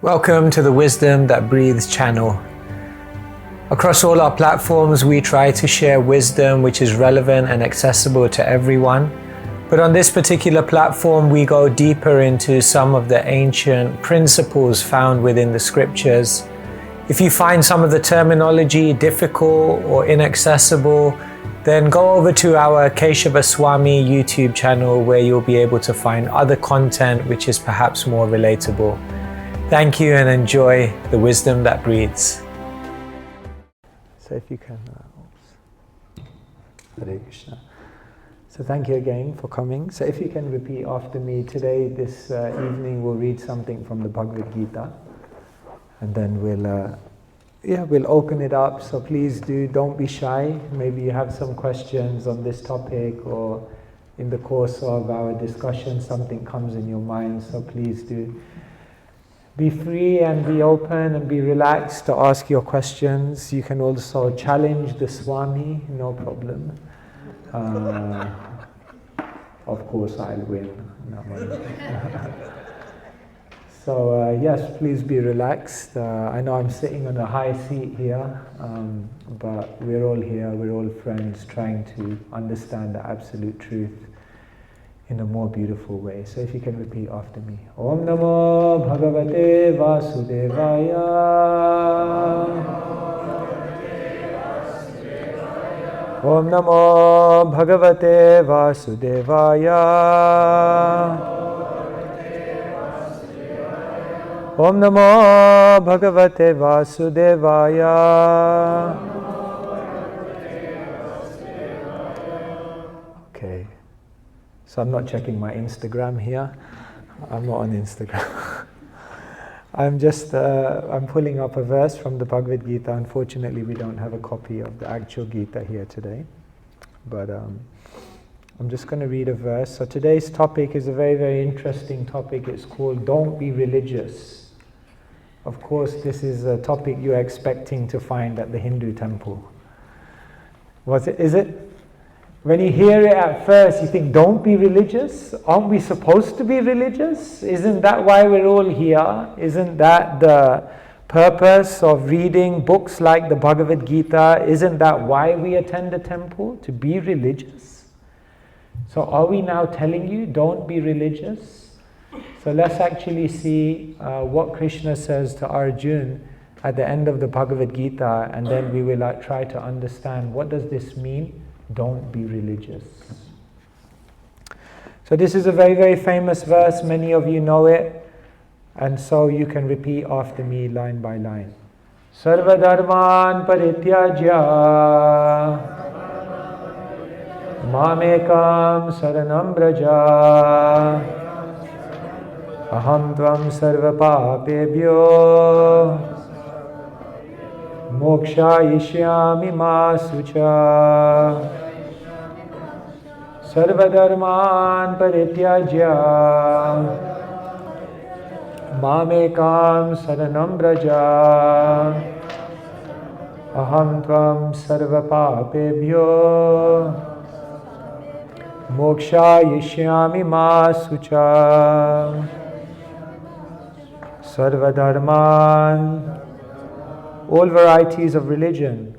Welcome to the Wisdom That Breathes channel. Across all our platforms, we try to share wisdom which is relevant and accessible to everyone. But on this particular platform, we go deeper into some of the ancient principles found within the scriptures. If you find some of the terminology difficult or inaccessible, then go over to our Keshava Swami YouTube channel where you'll be able to find other content which is perhaps more relatable. Thank you and enjoy the wisdom that breathes. So if you can, Hare Krishna. So thank you again for coming. So if you can repeat after me, today, this evening, we'll read something from the Bhagavad Gita. And then we'll open it up. So please don't be shy. Maybe you have some questions on this topic, or in the course of our discussion, something comes in your mind. So please do. Be free and be open and be relaxed to ask your questions. You can also challenge the Swami, no problem. Of course I'll win. So yes, please be relaxed. I know I'm sitting on a high seat here, but we're all here, we're all friends trying to understand the absolute truth in a more beautiful way. So if you can repeat after me. Om Namo Bhagavate Vasudevaya. Om Namo Bhagavate Vasudevaya. Om Namo Bhagavate Vasudevaya. Okay. So I'm not checking my Instagram here. I'm not on Instagram. I'm pulling up a verse from the Bhagavad Gita. Unfortunately, we don't have a copy of the actual Gita here today. But I'm just going to read a verse. So today's topic is a very, very interesting topic. It's called Don't Be Religious. Of course, this is a topic you're expecting to find at the Hindu temple. Is it? When you hear it at first, you think, don't be religious? Aren't we supposed to be religious? Isn't that why we're all here? Isn't that the purpose of reading books like the Bhagavad Gita? Isn't that why we attend a temple? To be religious? So are we now telling you, don't be religious? So let's actually see what Krishna says to Arjuna at the end of the Bhagavad Gita, and then we will try to understand, what does this mean? Don't be religious. So this is a very, very famous verse. Many of you know it. And so you can repeat after me line by line. Sarva dharman parityajya mamekam saranam braja aham tvam sarva papebhyo mokshayishyami ma sucha sarvadharman parityajya mamekam saranam braja aham tvam sarva papebhyo mokshayishyami ma sucha sarvadharman, all varieties of religion,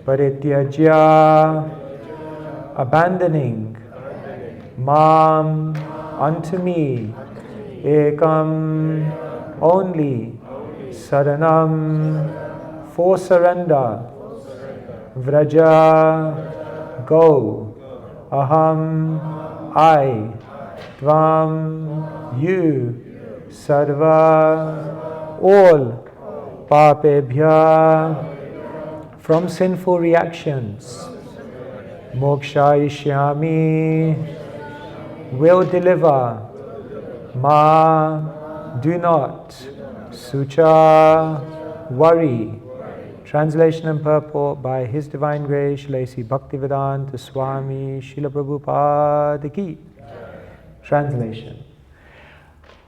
parityajya, abandoning, mam, unto me, ekam, only, saranam, for surrender, vraja, go, aham, I, tvam, you, sarva, all, papebhya, from sinful reactions, mokshayishyami, will deliver, ma, do not, sucha, worry. Translation and purport by His Divine Grace, Sri Bhaktivedanta Swami Srila Prabhupada Ki. Translation.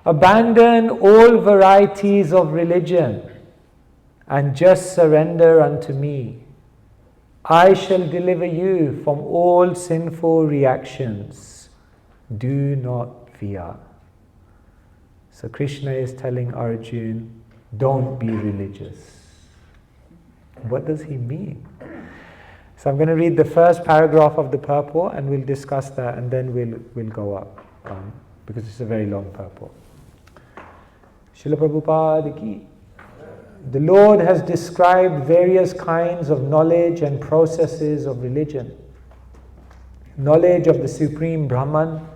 Abandon all varieties of religion and just surrender unto me. I shall deliver you from all sinful reactions. Do not fear. So Krishna is telling Arjuna, don't be religious. What does he mean? So I'm going to read the first paragraph of the purport and we'll discuss that, and then we'll go up, because it's a very long purport. Srila Prabhupada ki. The Lord has described various kinds of knowledge and processes of religion. Knowledge of the Supreme Brahman,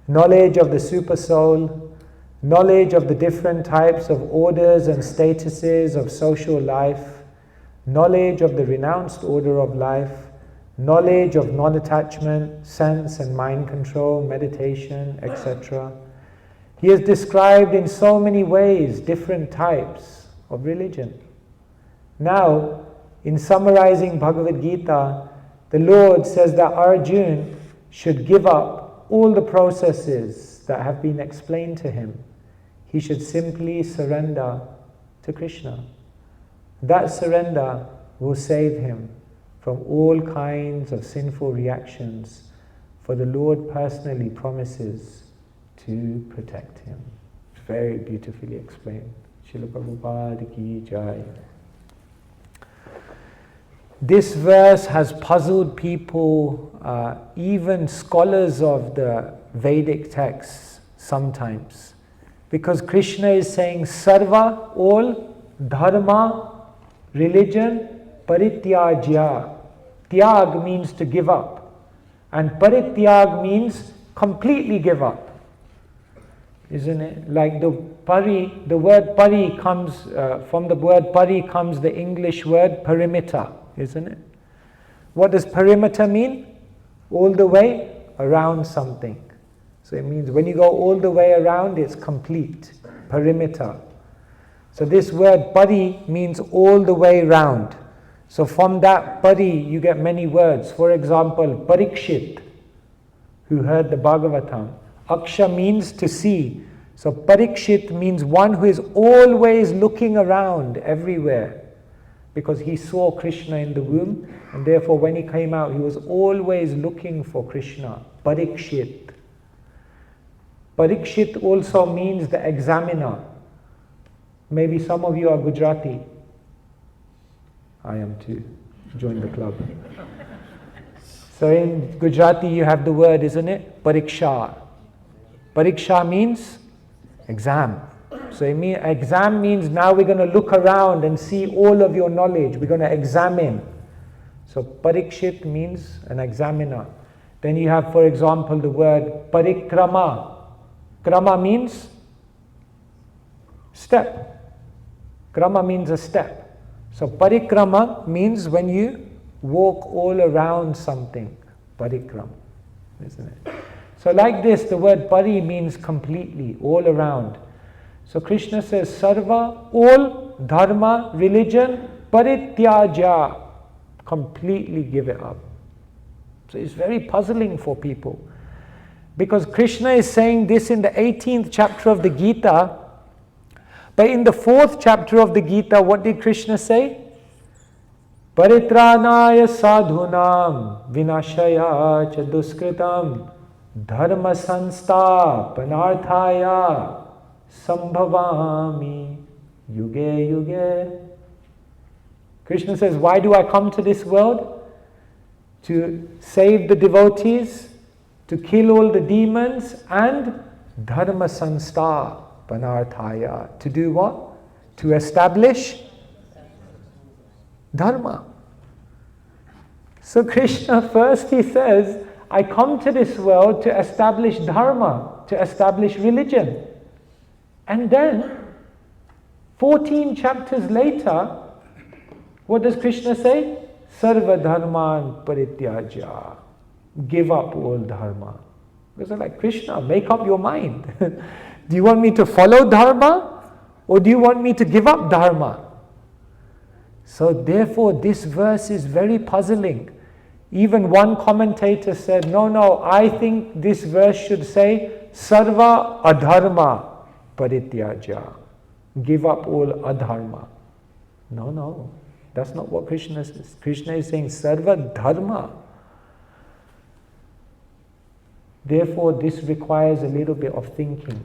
knowledge of the Super Soul, knowledge of the different types of orders and statuses of social life, knowledge of the renounced order of life, knowledge of non-attachment, sense and mind control, meditation, etc. He has described in so many ways different types of religion. Now, in summarizing Bhagavad Gita, the Lord says that Arjuna should give up all the processes that have been explained to him. He should simply surrender to Krishna. That surrender will save him from all kinds of sinful reactions, for the Lord personally promises to protect him. It's very beautifully explained. Srila Prabhupada ki jai. This verse has puzzled people, even scholars of the Vedic texts sometimes, because Krishna is saying sarva, all, dharma, religion, parityajya. Tyag means to give up, and parityag means completely give up. Isn't it? Like the word pari comes, from the word pari comes the English word perimeter, isn't it? What does perimeter mean? All the way around something. So it means when you go all the way around, it's complete, perimeter. So this word pari means all the way round. So from that pari you get many words. For example, Parikshit, who heard the Bhagavatam. Aksha means to see. So Parikshit means one who is always looking around everywhere, because he saw Krishna in the womb, and therefore when he came out he was always looking for Krishna. Parikshit. Parikshit also means the examiner. Maybe some of you are Gujarati. I am too. Join the club. So in Gujarati you have the word, isn't it? Pariksha. Pariksha means exam. So exam means now we're going to look around and see all of your knowledge. We're going to examine. So parikshit means an examiner. Then you have, for example, the word parikrama. Krama means step. Krama means a step. So parikrama means when you walk all around something. Parikrama, isn't it? So like this, the word pari means completely, all around. So Krishna says, sarva, all, dharma, religion, parityaja, completely give it up. So it's very puzzling for people, because Krishna is saying this in the 18th chapter of the Gita, but in the 4th chapter of the Gita, what did Krishna say? Paritranaya sadhunam vinashaya cha duskritam dharma sanstha panarthaya sambhavami yuge yuge. Krishna says, why do I come to this world? To save the devotees, to kill all the demons, and dharma sanstha panarthaya. To do what? To establish dharma. So Krishna first, he says, I come to this world to establish dharma, to establish religion. And then 14 chapters later, what does Krishna say? Sarva dharman parityaja. Give up all dharma. Because I'm like, Krishna, make up your mind. Do you want me to follow dharma, or do you want me to give up dharma? So therefore this verse is very puzzling. Even one commentator said, no, I think this verse should say sarva adharma parityaja. Give up all adharma. No, that's not what Krishna says. Krishna is saying sarva dharma. Therefore this requires a little bit of thinking.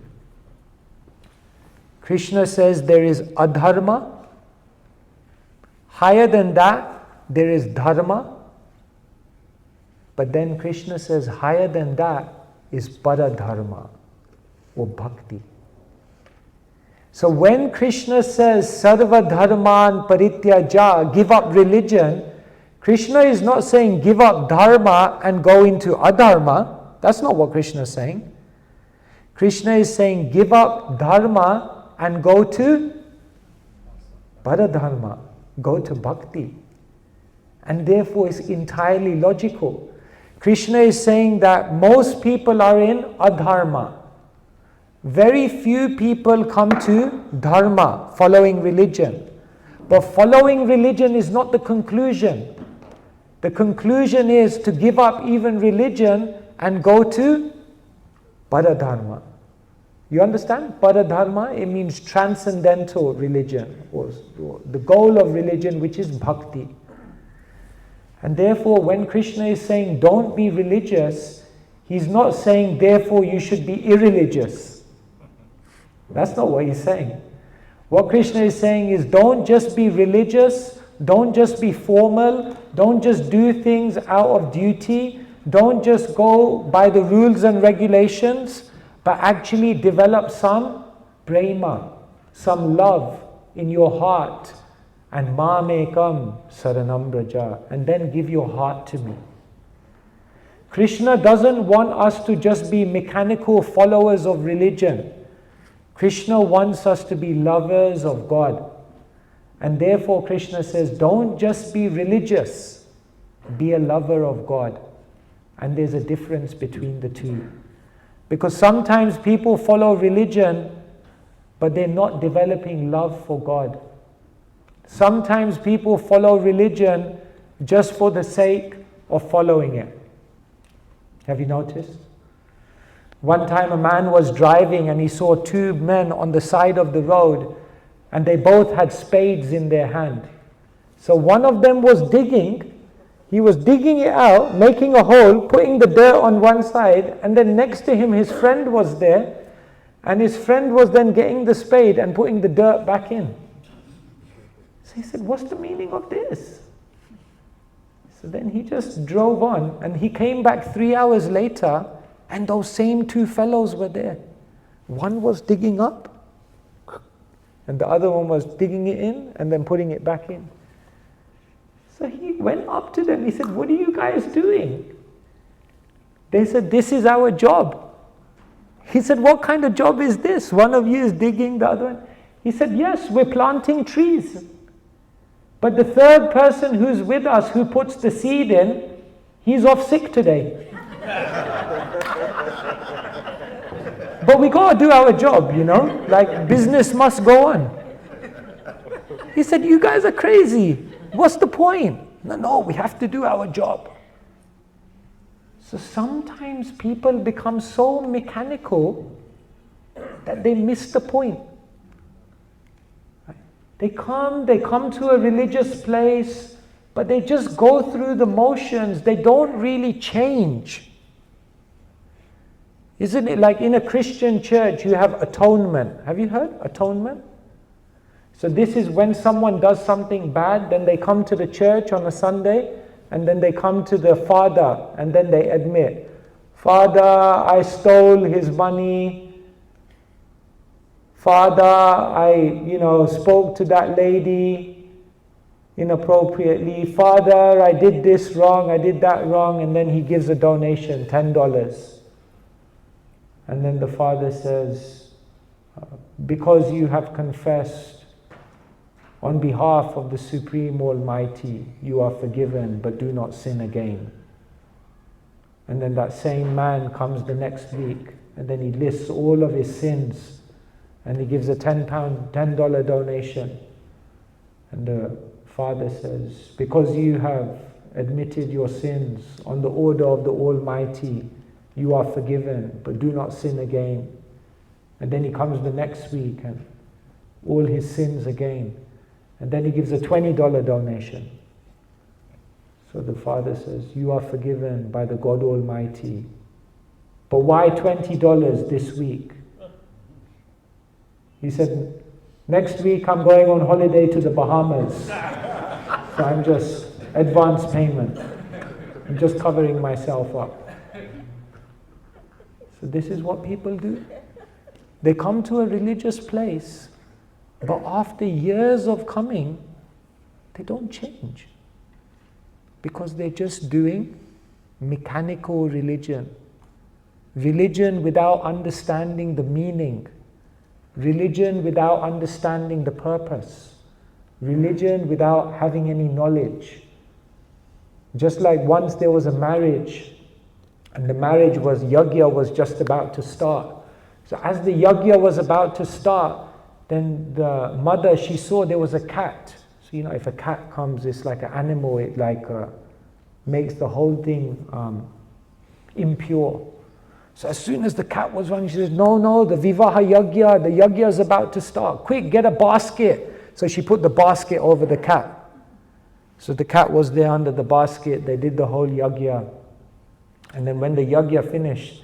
Krishna says there is adharma. Higher than that, there is dharma. But then Krishna says higher than that is para-dharma or bhakti. So when Krishna says sarva dharman parityaja, give up religion, Krishna is not saying give up dharma and go into adharma. That's not what Krishna is saying. Krishna is saying give up dharma and go to para-dharma, go to bhakti. And therefore it's entirely logical. Krishna is saying that most people are in adharma. Very few people come to dharma, following religion. But following religion is not the conclusion. The conclusion is to give up even religion and go to para-dharma. You understand? Para-dharma, it means transcendental religion, or the goal of religion, which is bhakti. And therefore, when Krishna is saying, don't be religious, he's not saying, therefore, you should be irreligious. That's not what he's saying. What Krishna is saying is, don't just be religious, don't just be formal, don't just do things out of duty, don't just go by the rules and regulations, but actually develop some prema, some love in your heart. And mamekam saranam braja, and then give your heart to me. Krishna doesn't want us to just be mechanical followers of religion. Krishna wants us to be lovers of God. And therefore Krishna says, don't just be religious, be a lover of God. And there's a difference between the two. Because sometimes people follow religion, but they're not developing love for God. Sometimes people follow religion just for the sake of following it. Have you noticed? One time a man was driving and he saw two men on the side of the road and they both had spades in their hand. So one of them was digging. He was digging it out, making a hole, putting the dirt on one side, and then next to him his friend was there, and his friend was then getting the spade and putting the dirt back in. So he said, what's the meaning of this? So then he just drove on, and he came back 3 hours later, and those same two fellows were there. One was digging up, and the other one was digging it in, and then putting it back in. So he went up to them, he said, what are you guys doing? They said, this is our job. He said, what kind of job is this? One of you is digging, the other one. He said, yes, we're planting trees. But the third person who's with us, who puts the seed in, he's off sick today. But we got to do our job, you know, like business must go on. He said, you guys are crazy. What's the point? No, we have to do our job. So sometimes people become so mechanical that they miss the point. They come to a religious place, but they just go through the motions. They don't really change. Isn't it like in a Christian church you have atonement? Have you heard atonement? So this is when someone does something bad, then they come to the church on a Sunday, and then they come to the father, and then they admit, Father, I stole his money. Father, I, spoke to that lady inappropriately. Father, I did this wrong, I did that wrong, and then he gives a donation, $10. And then the father says, because you have confessed on behalf of the Supreme Almighty, you are forgiven, but do not sin again. And then that same man comes the next week, and then he lists all of his sins, and he gives a $10 donation. And the father says, because you have admitted your sins on the order of the Almighty, you are forgiven, but do not sin again. And then he comes the next week, and all his sins again. And then he gives a $20 donation. So the father says, you are forgiven by the God Almighty. But why $20 this week? He said, next week I'm going on holiday to the Bahamas. So I'm just advance payment. I'm just covering myself up. So this is what people do. They come to a religious place, but after years of coming, they don't change. Because they're just doing mechanical religion. Religion without understanding the meaning. Religion without understanding the purpose. Religion without having any knowledge. Just like once there was a marriage, and the marriage was, yajna was just about to start. So as the yajna was about to start, then the mother, she saw there was a cat. So if a cat comes, it's like an animal, it makes the whole thing impure. So as soon as the cat was running, she says, no, the Vivaha Yajna, the Yajna is about to start. Quick, get a basket. So she put the basket over the cat. So the cat was there under the basket. They did the whole Yajna. And then when the Yajna finished,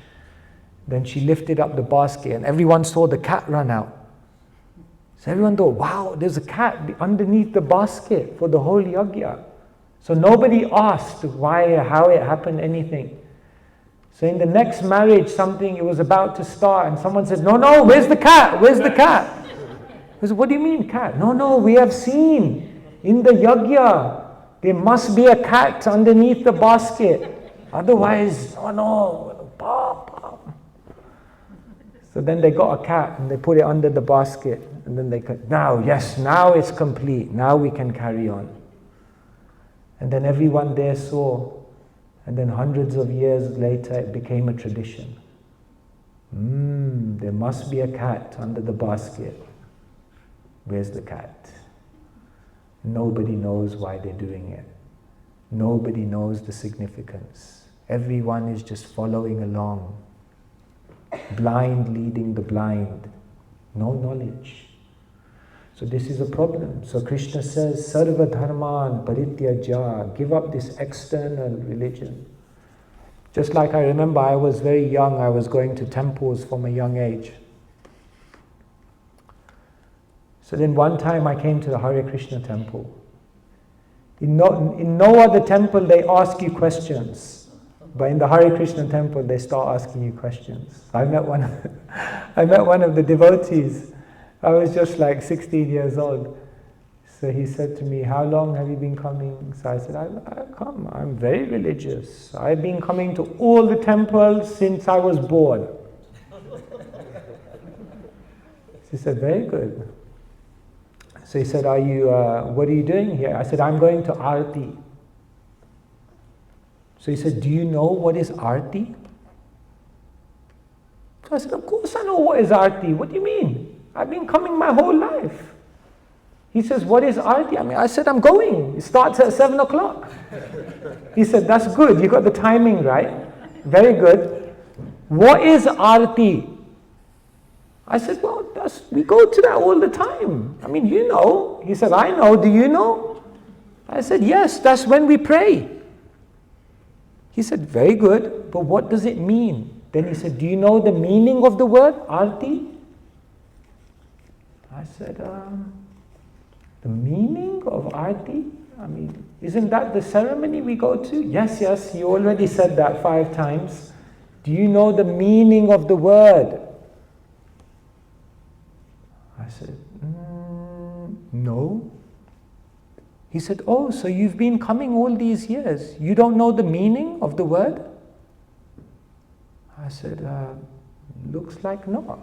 then she lifted up the basket and everyone saw the cat run out. So everyone thought, wow, there's a cat underneath the basket for the whole Yajna. So nobody asked why, how it happened, anything. So in the next marriage, it was about to start, and someone said, no, where's the cat? Where's the cat? I said, what do you mean cat? No, we have seen in the yajna, there must be a cat underneath the basket. Otherwise, no. So then they got a cat and they put it under the basket, and then now it's complete. Now we can carry on. And then everyone there saw. And then hundreds of years later, it became a tradition. There must be a cat under the basket. Where's the cat? Nobody knows why they're doing it. Nobody knows the significance. Everyone is just following along. Blind leading the blind. No knowledge. So this is a problem. So Krishna says, Sarva dharman parityaja, give up this external religion. Just like I remember I was very young, I was going to temples from a young age. So then one time I came to the Hare Krishna temple. In no other temple they ask you questions. But in the Hare Krishna temple they start asking you questions. I met one of the devotees. I was just like 16 years old. So he said to me, how long have you been coming? So I said, I'm very religious. I've been coming to all the temples since I was born. He said, very good. So he said, what are you doing here? I said, I'm going to Arti. So he said, do you know what is Arti? So I said, of course I know what is Arti. What do you mean? I've been coming my whole life. He says, what is Arti? I said, I'm going. It starts at 7 o'clock. He said, that's good. You got the timing right. Very good. What is Arti? I said, well, we go to that all the time. You know. He said, I know. Do you know? I said, yes, that's when we pray. He said, very good. But what does it mean? Then he said, do you know the meaning of the word Arti? I said, the meaning of Arti? Isn't that the ceremony we go to? Yes, you already said that 5 times. Do you know the meaning of the word? I said, no. He said, oh, so you've been coming all these years. You don't know the meaning of the word? I said, looks like not.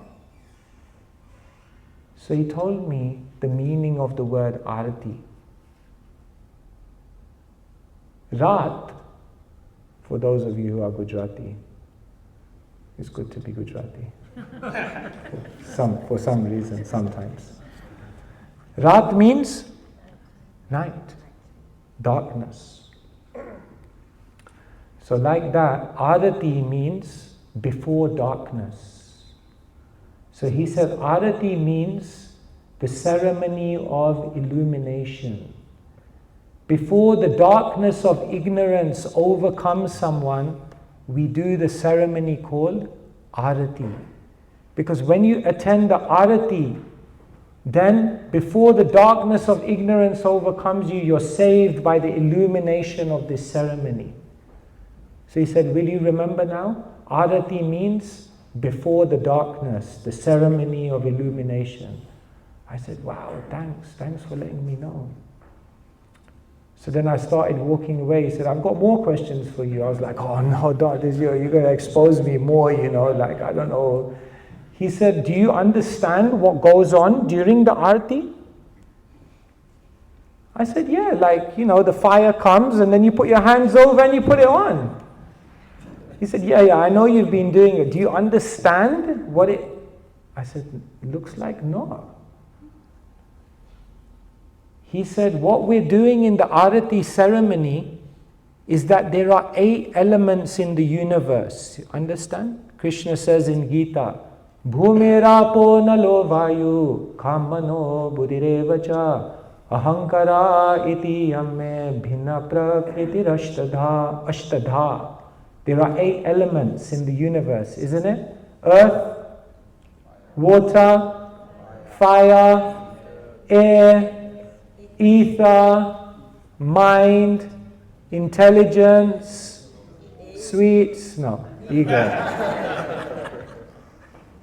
So he told me the meaning of the word Arati. Rat, for those of you who are Gujarati, it's good to be Gujarati. For some reason, sometimes. Rat means night, darkness. So like that, Arati means before darkness. So he said Arati means the ceremony of illumination. Before the darkness of ignorance overcomes someone, we do the ceremony called Arati. Because when you attend the Arati, Then, before the darkness of ignorance overcomes you, you're saved by the illumination of this ceremony. So he said, will you remember now? Arati means before the darkness, the ceremony of illumination. I said, wow, thanks for letting me know. So then I started walking away. He said, I've got more questions for you. I was like, oh no, you're going to expose me more, like, I don't know. He said, do you understand what goes on during the arati? I said, yeah, like, the fire comes and then you put your hands over and you put it on. He said, yeah, I know you've been doing it. Do you understand what it... I said, looks like no. He said, what we're doing in the arati ceremony is that there are 8 elements in the universe. You understand? Krishna says in Gita, Bhumirapo nalo vayu kamano buddhirevacha ahankara iti yamme bhinna prakriti ashtadha. There are 8 elements in the universe, isn't it? Earth, water, fire, air, ether, mind, intelligence,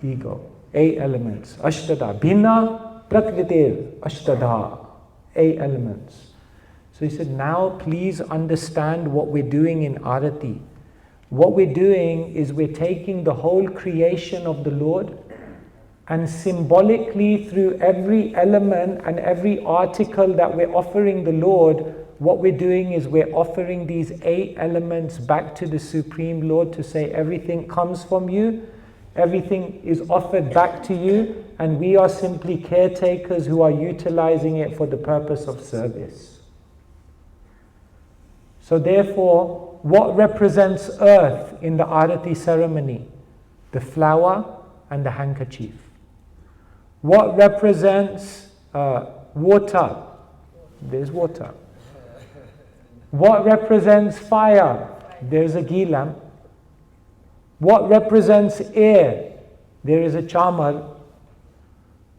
ego. 8 elements. Ashtadha. Bhinna prakritir ashtadha. 8 elements. So he said, now please understand what we're doing in Arati. What we're doing is we're taking the whole creation of the Lord and symbolically through every element and every article that we're offering the Lord, what we're doing is we're offering these 8 elements back to the Supreme Lord to say everything comes from you, everything is offered back to you, and we are simply caretakers who are utilizing it for the purpose of service. So therefore, what represents earth in the Arati ceremony? The flower and the handkerchief. What represents water? There's water. What represents fire? There's a ghee lamp. What represents air? There is a chamar.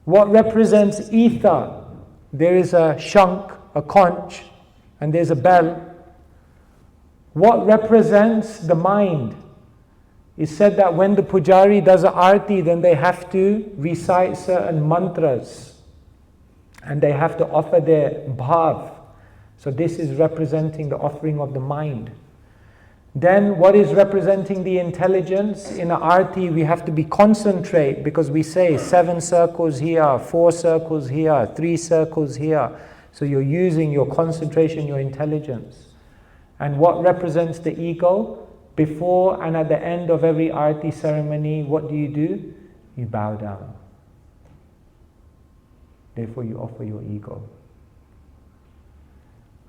What represents ether? There is a shank, a conch, and there's a bell. What represents the mind? It's said that when the pujari does an arti, then they have to recite certain mantras and they have to offer their bhav. So this is representing the offering of the mind. Then what is representing the intelligence? In an arti we have to be concentrate, because we say 7 circles here, 4 circles here, 3 circles here. So you're using your concentration, your intelligence. And what represents the ego? Before and at the end of every arati ceremony, what do? You bow down. Therefore you offer your ego.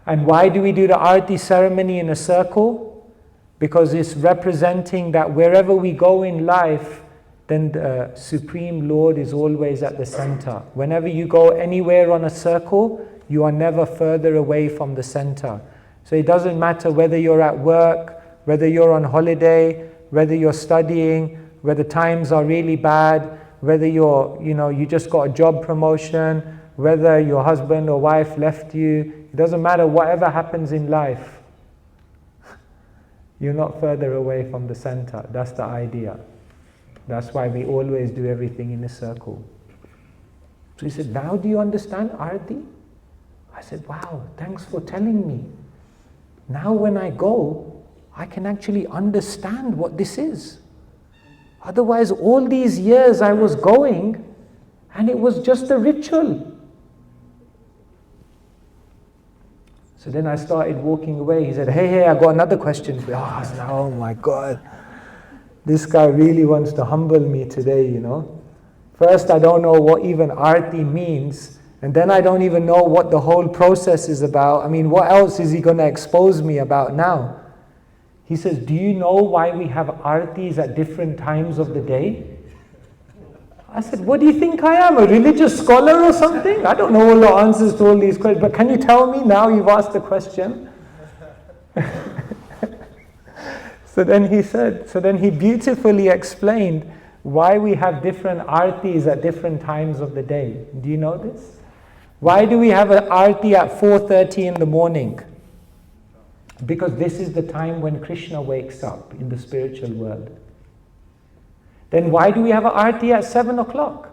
And why do we do the arati ceremony in a circle? Because it's representing that wherever we go in life, then the Supreme Lord is always at the center. Whenever you go anywhere on a circle, you are never further away from the center. So it doesn't matter whether you're at work, whether you're on holiday, whether you're studying, whether times are really bad, whether you just got a job promotion, whether your husband or wife left you. It doesn't matter, whatever happens in life, you're not further away from the center. That's the idea. That's why we always do everything in a circle. So he said, now do you understand Arati? I said, wow, thanks for telling me. Now when I go, I can actually understand what this is. Otherwise, all these years I was going and it was just a ritual. So then I started walking away. He said, hey, I got another question for you. Oh my God. This guy really wants to humble me today, First, I don't know what even Arti means. And then I don't even know what the whole process is about. I mean, what else is he going to expose me about now? He says, do you know why we have artis at different times of the day? I said, what do you think I am, a religious scholar or something? I don't know all the answers to all these questions, but can you tell me now you've asked the question? So then he beautifully explained why we have different artis at different times of the day. Do you know this? Why do we have an arti at 4:30 in the morning? Because this is the time when Krishna wakes up in the spiritual world. Then why do we have an arti at 7 o'clock?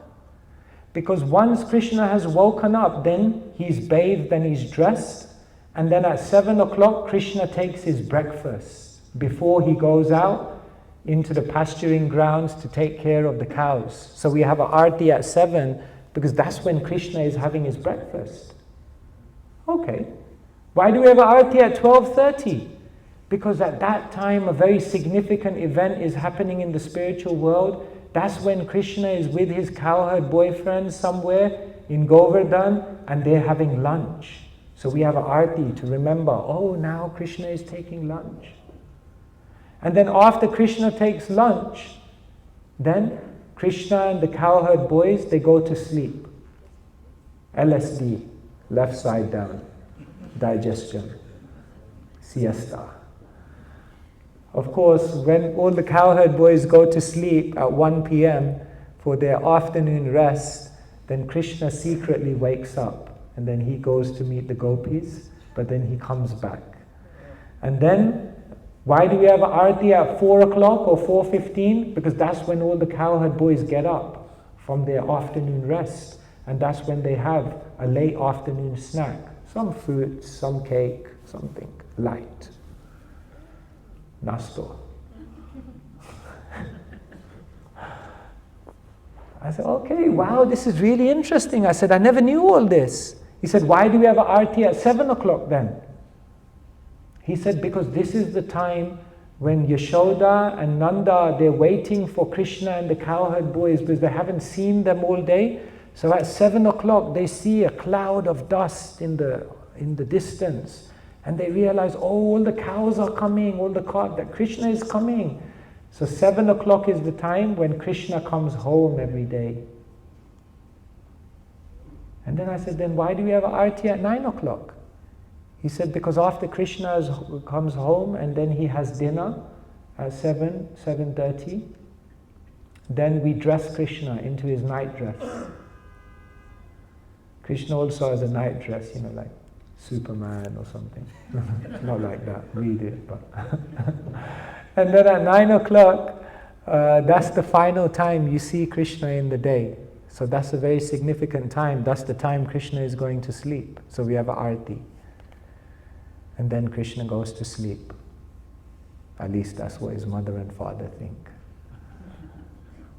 Because once Krishna has woken up, then he's bathed and he's dressed, and then at 7 o'clock Krishna takes his breakfast before he goes out into the pasturing grounds to take care of the cows. So we have an arti at 7 because that's when Krishna is having his breakfast. Okay. Why do we have an arti at 12:30? Because at that time a very significant event is happening in the spiritual world. That's when Krishna is with his cowherd boyfriend somewhere in Govardhan and they're having lunch. So we have an arti to remember, oh, now Krishna is taking lunch. And then after Krishna takes lunch, then Krishna and the cowherd boys, they go to sleep. LSD, left side down, digestion, siesta. Of course, when all the cowherd boys go to sleep at 1 p.m. for their afternoon rest, then Krishna secretly wakes up and then he goes to meet the gopis, but then he comes back. And then, why do we have an arti at 4 o'clock or 4:15? Because that's when all the cowherd boys get up from their afternoon rest, and that's when they have a late afternoon snack. Some fruits, some cake, something light. Nasto. I said, okay, wow, this is really interesting. I said, I never knew all this. He said, why do we have an arti at 7 o'clock then? He said, because this is the time when Yashoda and Nanda, they're waiting for Krishna and the cowherd boys because they haven't seen them all day. So at 7 o'clock, they see a cloud of dust in the distance. And they realize, oh, all the cows are coming, that Krishna is coming. So 7 o'clock is the time when Krishna comes home every day. And then I said, then why do we have an arti at 9 o'clock? He said, because after Krishna comes home and then he has dinner at 7:30, then we dress Krishna into his night dress. Krishna also has a night dress, like Superman or something. Not like that, read it. But and then at 9 o'clock, that's the final time you see Krishna in the day. So that's a very significant time. That's the time Krishna is going to sleep. So we have an arti. And then Krishna goes to sleep. At least that's what his mother and father think.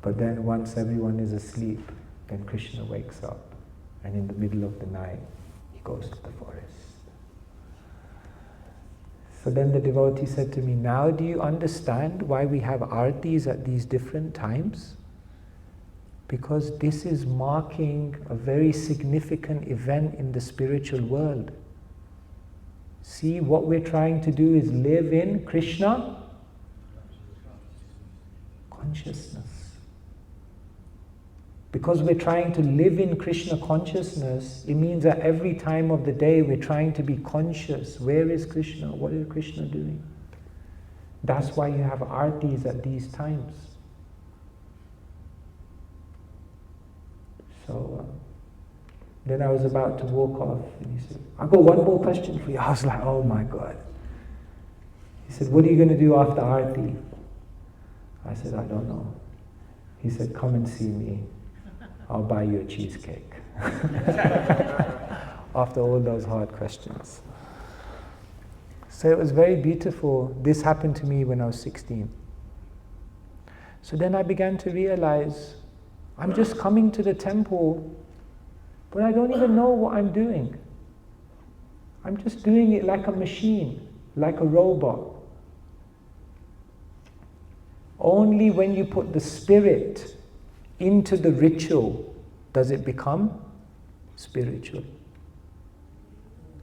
But then once everyone is asleep, then Krishna wakes up. And in the middle of the night, he goes to the forest. So then the devotee said to me, now do you understand why we have artis at these different times? Because this is marking a very significant event in the spiritual world. See, what we're trying to do is live in Krishna consciousness. Because we're trying to live in Krishna consciousness, it means that every time of the day we're trying to be conscious. Where is Krishna? What is Krishna doing? That's why you have artis at these times. So then I was about to walk off and he said, I've got one more question for you. I was like, oh my God. He said, what are you going to do after arti? I said, I don't know. He said, come and see me. I'll buy you a cheesecake. After all those hard questions. So it was very beautiful. This happened to me when I was 16. So then I began to realize, I'm just coming to the temple, but I don't even know what I'm doing. I'm just doing it like a machine, like a robot. Only when you put the spirit into the ritual does it become spiritual.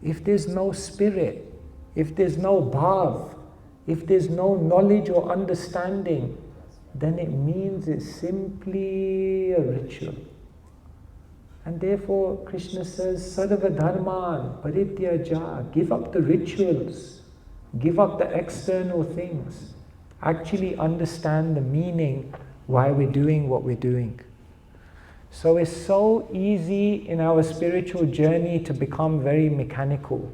If there's no spirit, if there's no bhav, if there's no knowledge or understanding, then it means it's simply a ritual. And therefore Krishna says, Sarva dharman parityaja, give up the rituals, give up the external things. Actually understand the meaning why we're doing what we're doing. So it's so easy in our spiritual journey to become very mechanical.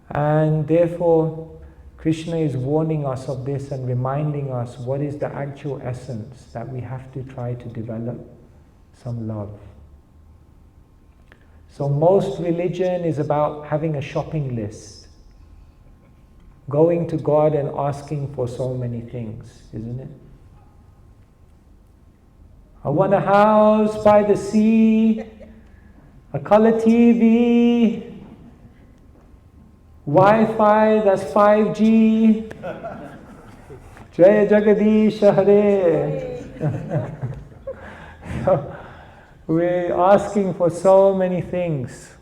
And therefore, Krishna is warning us of this and reminding us what is the actual essence, that we have to try to develop some love. So most religion is about having a shopping list, going to God and asking for so many things, isn't it? I want a house by the sea, a color TV, Wi-Fi that's 5G, Jaya Jagadisha Hare. So we're asking for so many things,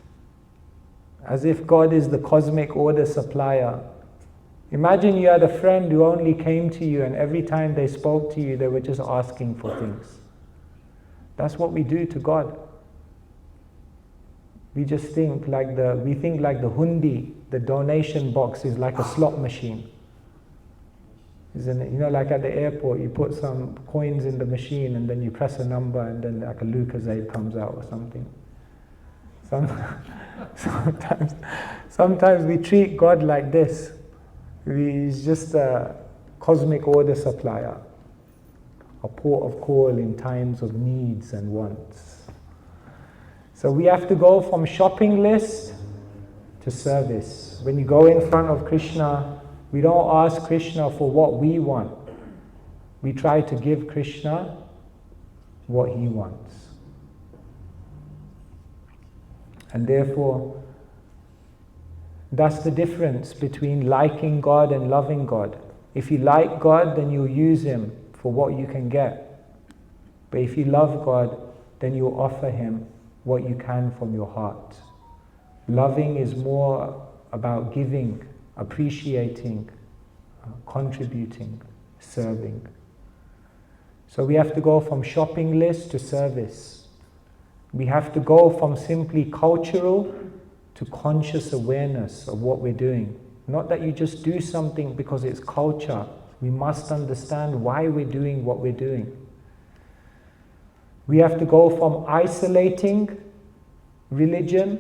as if God is the cosmic order supplier. Imagine you had a friend who only came to you and every time they spoke to you, they were just asking for things. That's what we do to God. We just think like the hundi, the donation box, is like a slot machine. Isn't it? You know, like at the airport, you put some coins in the machine and then you press a number and then like a Lucozade comes out or something. Sometimes we treat God like this. He's just a cosmic order supplier, a port of call in times of needs and wants. So we have to go from shopping list to service. When you go in front of Krishna, we don't ask Krishna for what we want. We try to give Krishna what he wants. And therefore, that's the difference between liking God and loving God. If you like God, then you'll use him for what you can get. But if you love God, then you'll offer him what you can from your heart. Loving is more about giving, appreciating, contributing, serving. So we have to go from shopping list to service. We have to go from simply cultural to conscious awareness of what we're doing. Not that you just do something because it's culture. We must understand why we're doing what we're doing. We have to go from isolating religion.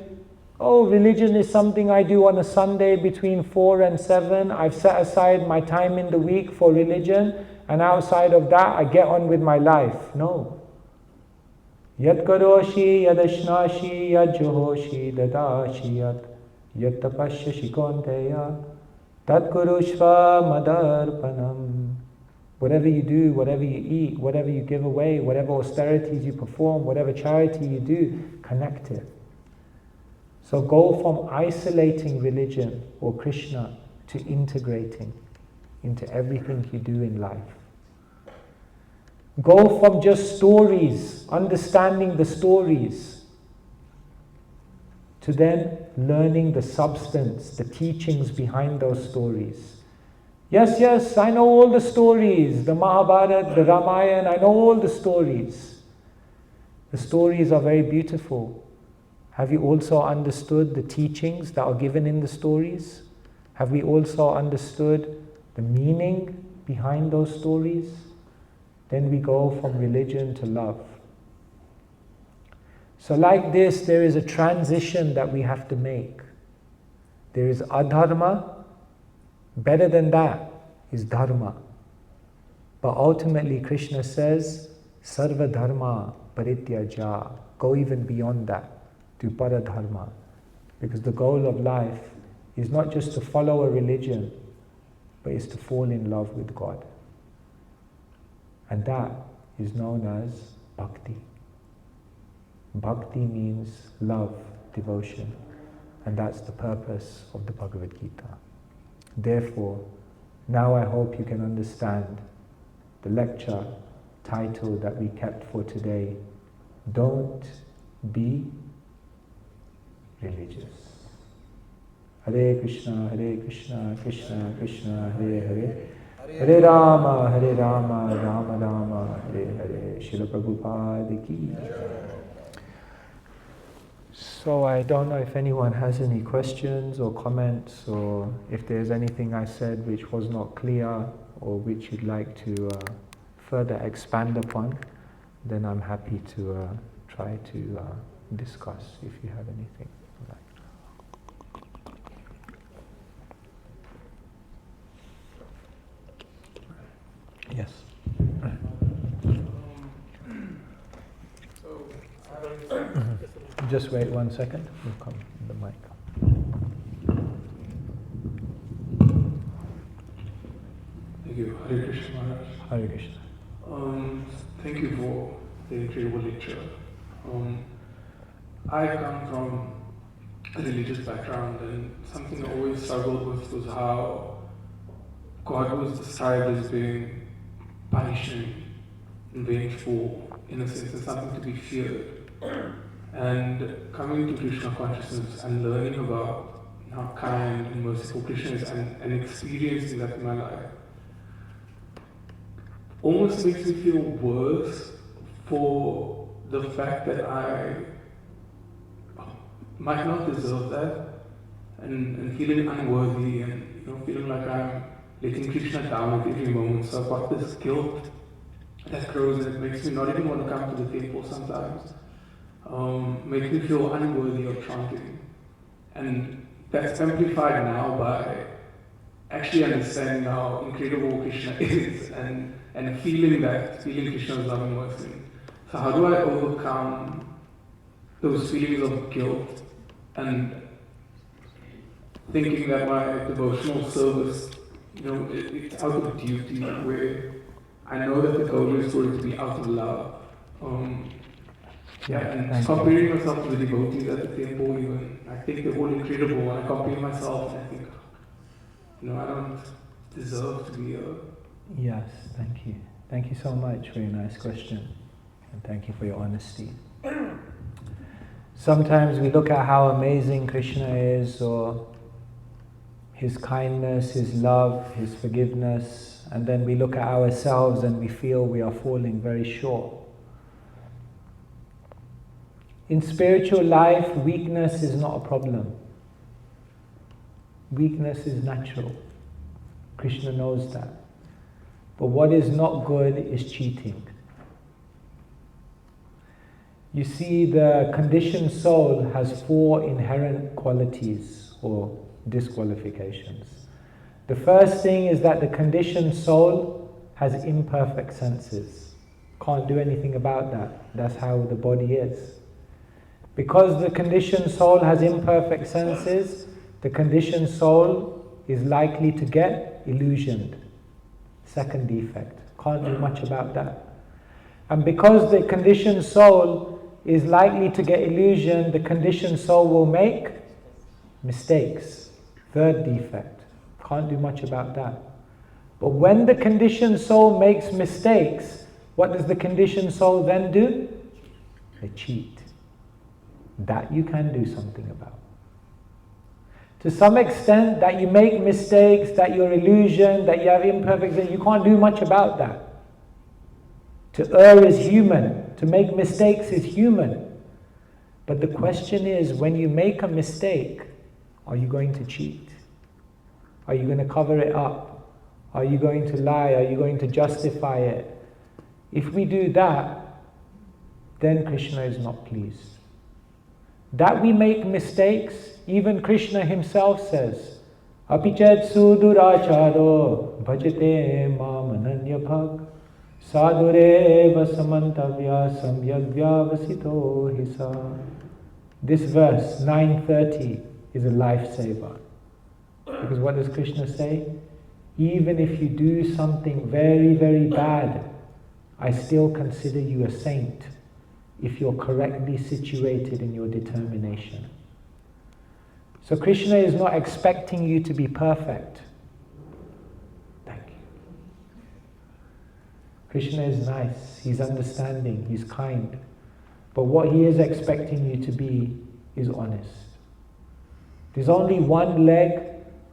Oh, religion is something I do on a Sunday between 4 and 7. I've set aside my time in the week for religion, and outside of that, I get on with my life. No. Yat karoshi yadashnashi yadjohoshi dadashi yat tapashyashi konteya tat kurushva madarpanam. Whatever you do, whatever you eat, whatever you give away, whatever austerities you perform, whatever charity you do, connect it. So go from isolating religion or Krishna to integrating into everything you do in life. Go from just stories, understanding the stories, to then learning the substance, the teachings behind those stories. Yes, I know all the stories, the Mahabharata, the Ramayana, I know all the stories. The stories are very beautiful. Have you also understood the teachings that are given in the stories? Have we also understood the meaning behind those stories? Then we go from religion to love. So like this, there is a transition that we have to make. There is adharma. Better than that is dharma. But ultimately Krishna says, sarva dharma parityaja. Go even beyond that to para-dharma. Because the goal of life is not just to follow a religion, but is to fall in love with God. And that is known as bhakti. Bhakti means love, devotion. And that's the purpose of the Bhagavad Gita. Therefore, now I hope you can understand the lecture title that we kept for today. Don't be religious. Hare Krishna, Krishna Krishna, Hare Hare. Hare Rama, Rama Rama, Hare Hare. Srila Prabhupada ki. So I don't know if anyone has any questions or comments, or if there's anything I said which was not clear or which you'd like to further expand upon, then I'm happy to try to discuss if you have anything. Yes. Just wait 1 second. We'll come the mic. Thank you. Hare Krishna Maharaj. Hare Krishna. Thank you for the incredible lecture. I come from a religious background, and something I always struggled with was how God was described as being punishing and vengeful, in a sense, and something to be feared. And coming to Krishna consciousness and learning about how kind and merciful Krishna is and experiencing that in my life almost makes me feel worse for the fact that I might not deserve that, and feeling unworthy, and feeling like I'm letting Krishna down at every moment. So I've got this guilt that grows, and it makes me not even want to come to the temple sometimes. Makes me feel unworthy of chanting. And that's amplified now by actually understanding how incredible Krishna is, and feeling Krishna's love and mercy. So how do I overcome those feelings of guilt and thinking that my devotional service, it's out of duty, where I know that the goal is for it to be out of love. And comparing myself to the devotees at the temple, even, I think they're all incredible, and I compare myself and I think, I don't deserve to be a... Yes, thank you. Thank you so much for your nice question, and thank you for your honesty. Sometimes we look at how amazing Krishna is, or his kindness, his love, his forgiveness, and then we look at ourselves and we feel we are falling very short. In spiritual life, weakness is not a problem. Weakness is natural. Krishna knows that. But what is not good is cheating. You see, the conditioned soul has 4 inherent qualities or disqualifications. The first thing is that the conditioned soul has imperfect senses. Can't do anything about that. That's how the body is. Because the conditioned soul has imperfect senses, the conditioned soul is likely to get illusioned. Second defect. Can't do much about that. And because the conditioned soul is likely to get illusioned, the conditioned soul will make mistakes. Third defect. Can't do much about that. But when the conditioned soul makes mistakes, what does the conditioned soul then do? They cheat. That you can do something about. To some extent, that you make mistakes, that you're illusioned, that you have imperfections, you can't do much about that. To err is human. To make mistakes is human. But the question is, when you make a mistake, are you going to cheat? Are you going to cover it up? Are you going to lie? Are you going to justify it? If we do that, then Krishna is not pleased. That we make mistakes, even Krishna himself says, Apichet suduracharo bhajate mam ananya bhag sadureva samantavya samyagvyavasito hisa. This verse, 930, is a lifesaver. Because what does Krishna say? Even if you do something very, very bad, I still consider you a saint if you're correctly situated in your determination. So Krishna is not expecting you to be perfect. Thank you. Krishna is nice, he's understanding, he's kind. But what he is expecting you to be is honest. There's only one leg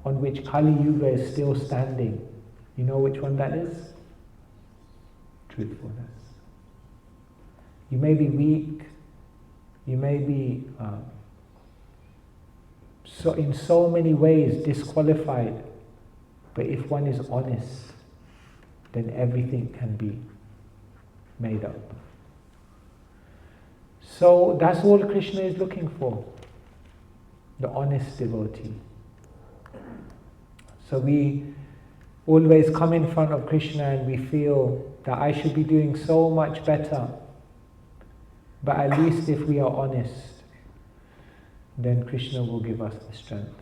on which Kali Yuga is still standing. You know which one that is? Truthfulness. You may be weak, you may be in so many ways disqualified, but if one is honest, then everything can be made up. So that's all Krishna is looking for, the honest devotee. So we always come in front of Krishna and we feel that I should be doing so much better. But at least if we are honest, then Krishna will give us the strength.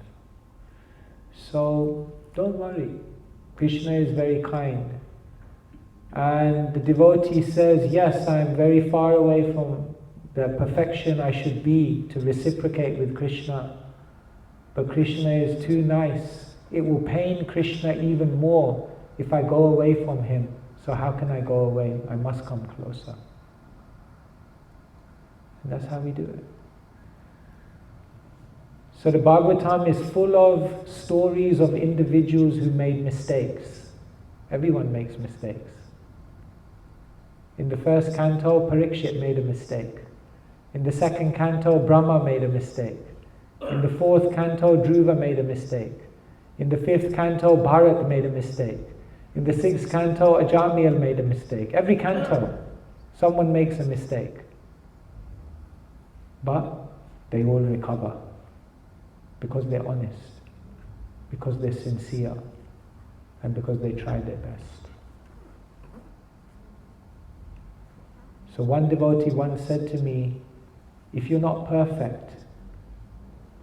So don't worry, Krishna is very kind. And the devotee says, yes, I am very far away from the perfection I should be to reciprocate with Krishna. But Krishna is too nice. It will pain Krishna even more if I go away from him. So how can I go away? I must come closer. And that's how we do it. So the Bhagavatam is full of stories of individuals who made mistakes. Everyone makes mistakes. In the first canto, Parikshit made a mistake. In the second canto, Brahma made a mistake. In the fourth canto, Dhruva made a mistake. In the fifth canto, Bharat made a mistake. In the sixth canto, Ajamil made a mistake. Every canto, someone makes a mistake. But they all recover. Because they're honest. Because they're sincere. And because they try their best. So one devotee once said to me, if you're not perfect,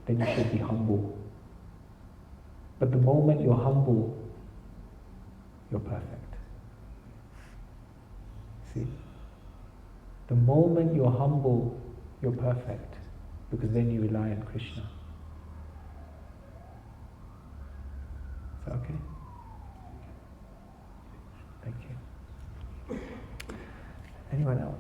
then you should be humble. But the moment you're humble, you're perfect. See? The moment you're humble, you're perfect. Because then you rely on Krishna. Is that okay? Thank you. Anyone else?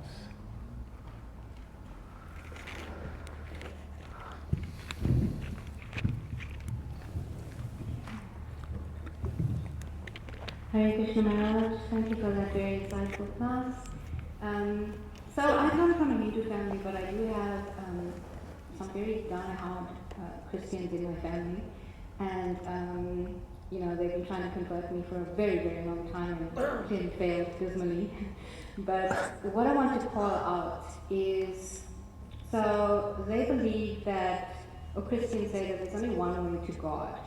Hare Krishna Maharaj, thank you for that very insightful class. So I come from a Hindu family, but I do have some very die-hard Christians in my family, and they've been trying to convert me for a very, very long time and clearly failed dismally. But what I want to call out is, so they believe that, or Christians say that there's only one way to God,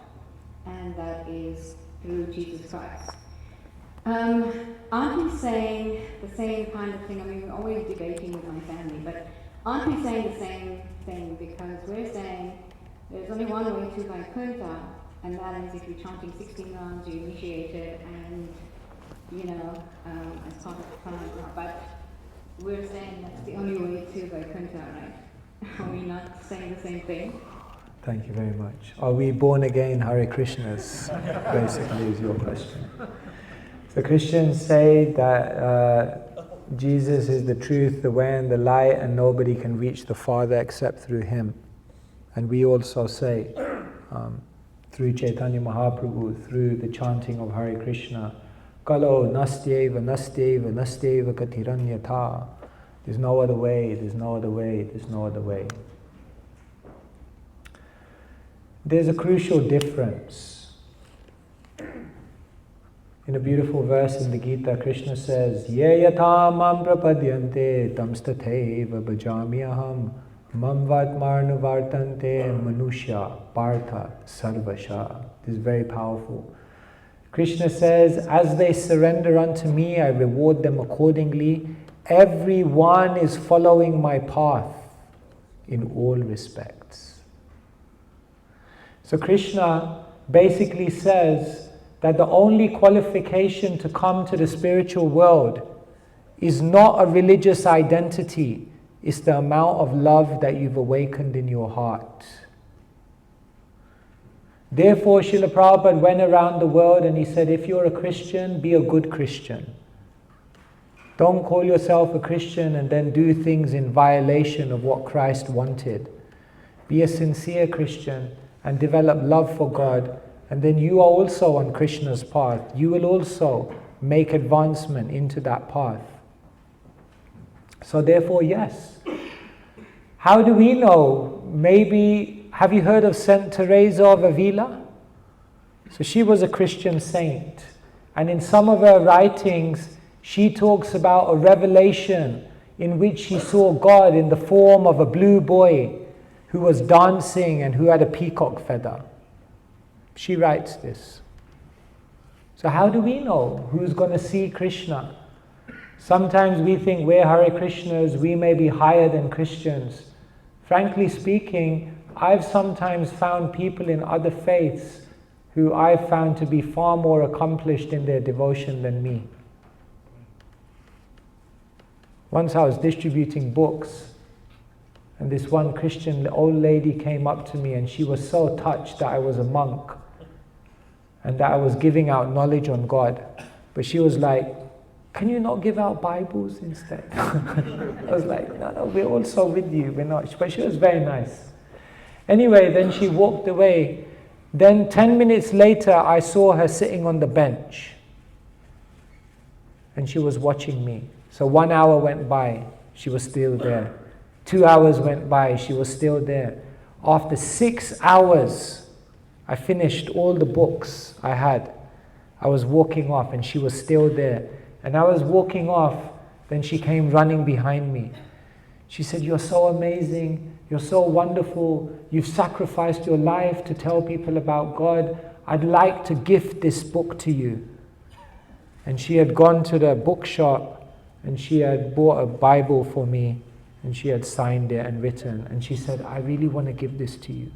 and that is through Jesus Christ. Aren't we saying the same kind of thing? I mean, we're always debating with my family, but aren't we saying the same thing? Because we're saying there's only one way to Vaikuntha, and that is if you're chanting 16 rounds, you're initiated, and as part of the prana. But we're saying that's the only way to Vaikuntha, right? Are we not saying the same thing? Thank you very much. Are we born again Hare Krishnas? Basically is your question. The Christians say that Jesus is the truth, the way and the light, and nobody can reach the Father except through Him. And we also say, through Chaitanya Mahaprabhu, through the chanting of Hare Krishna, Kalo nastyeva nastyeva nastyeva katiranyatha. There's no other way, there's no other way, there's no other way. There's a crucial difference. In a beautiful verse in the Gita, Krishna says, Ye yatha mam prapadyante tam stateva bhajamyaham mam vatmarnu vartante manusya partha sarvasha. This is very powerful. Krishna says, as they surrender unto me, I reward them accordingly. Everyone is following my path in all respects. So Krishna basically says that the only qualification to come to the spiritual world is not a religious identity, it's the amount of love that you've awakened in your heart. Therefore, Srila Prabhupada went around the world and he said, if you're a Christian, be a good Christian. Don't call yourself a Christian and then do things in violation of what Christ wanted. Be a sincere Christian and develop love for God, and then you are also on Krishna's path. You will also make advancement into that path. So therefore, yes. How do we know? Maybe, have you heard of Saint Teresa of Avila? So she was a Christian saint. And in some of her writings, She talks about a revelation in which she saw God in the form of a blue boy who was dancing and who had a peacock feather. She writes this. So how do we know who's going to see Krishna? Sometimes we think we're Hare Krishnas, we may be higher than Christians. Frankly speaking, I've sometimes found people in other faiths who I've found to be far more accomplished in their devotion than me. Once I was distributing books, and this one Christian old lady came up to me and she was so touched that I was a monk and that I was giving out knowledge on God. But she was like, can you not give out Bibles instead? I was like, no, we're also with you, we're not. But she was very nice. Anyway, then she walked away. Then 10 minutes later, I saw her sitting on the bench. And she was watching me. So 1 hour went by, she was still there. 2 hours went by, she was still there. After 6 hours, I finished all the books I had. I was walking off and she was still there. And I was walking off, then she came running behind me. She said, you're so amazing, you're so wonderful, you've sacrificed your life to tell people about God. I'd like to gift this book to you. And she had gone to the bookshop and she had bought a Bible for me and she had signed it and written. And she said, I really want to give this to you.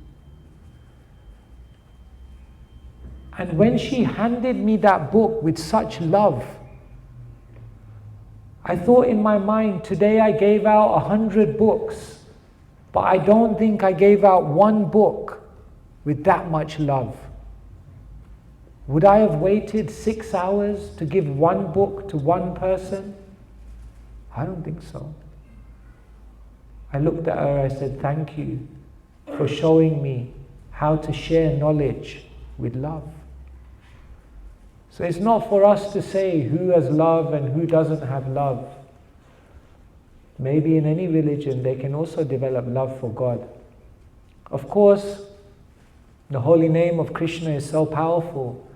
And when she handed me that book with such love, I thought in my mind, today I gave out 100 books, but I don't think I gave out one book with that much love. Would I have waited 6 hours to give one book to one person? I don't think so. I looked at her, I said, thank you for showing me how to share knowledge with love. So it's not for us to say who has love and who doesn't have love. Maybe in any religion they can also develop love for God. Of course, the holy name of Krishna is so powerful,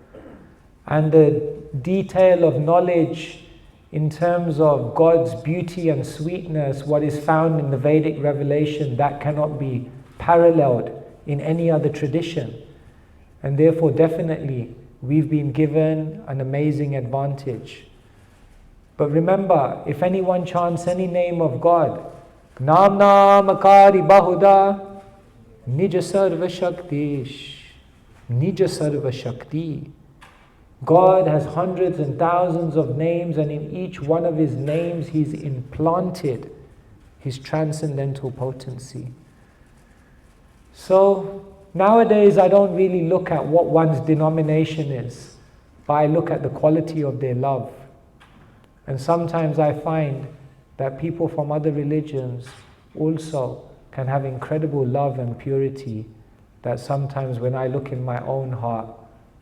and the detail of knowledge in terms of God's beauty and sweetness, what is found in the Vedic revelation, that cannot be paralleled in any other tradition. And therefore, definitely, we've been given an amazing advantage. But remember, if anyone chants any name of God, Nam Namakari Bahuda, Nija Sarva Shaktish, Nija Sarva Shakti. God has hundreds and thousands of names, and in each one of his names he's implanted his transcendental potency. So, nowadays I don't really look at what one's denomination is, but I look at the quality of their love. And sometimes I find that people from other religions also can have incredible love and purity, that sometimes when I look in my own heart,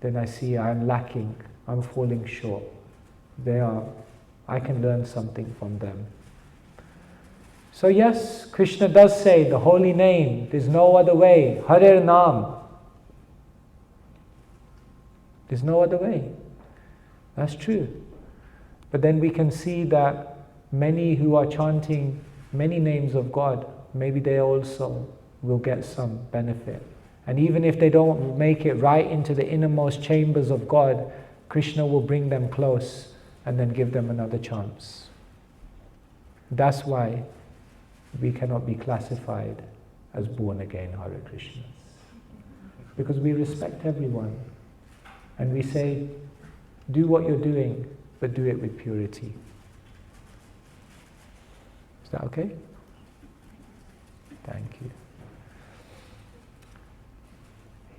then I see I'm lacking, I'm falling short. I can learn something from them. So yes, Krishna does say the holy name, there's no other way. Harer Naam. There's no other way. That's true. But then we can see that many who are chanting many names of God, maybe they also will get some benefit. And even if they don't make it right into the innermost chambers of God, Krishna will bring them close and then give them another chance. That's why we cannot be classified as born-again Hare Krishnas. Because we respect everyone. And we say, do what you're doing, but do it with purity. Is that okay? Thank you.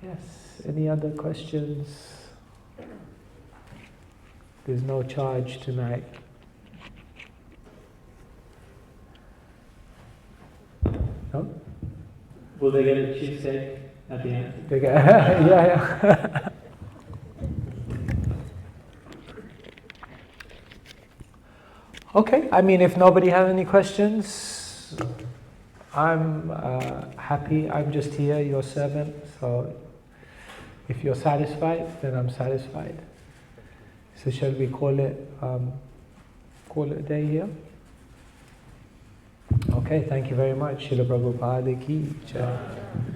Yes, any other questions? There's no charge tonight. No? Will they get a cheesesteak at the end? They get, yeah. Okay, I mean, if nobody has any questions, I'm happy. I'm just here, your servant. So if you're satisfied, then I'm satisfied. So shall we call it call it a day here? Okay, thank you very much. Srila Prabhupada ki jai.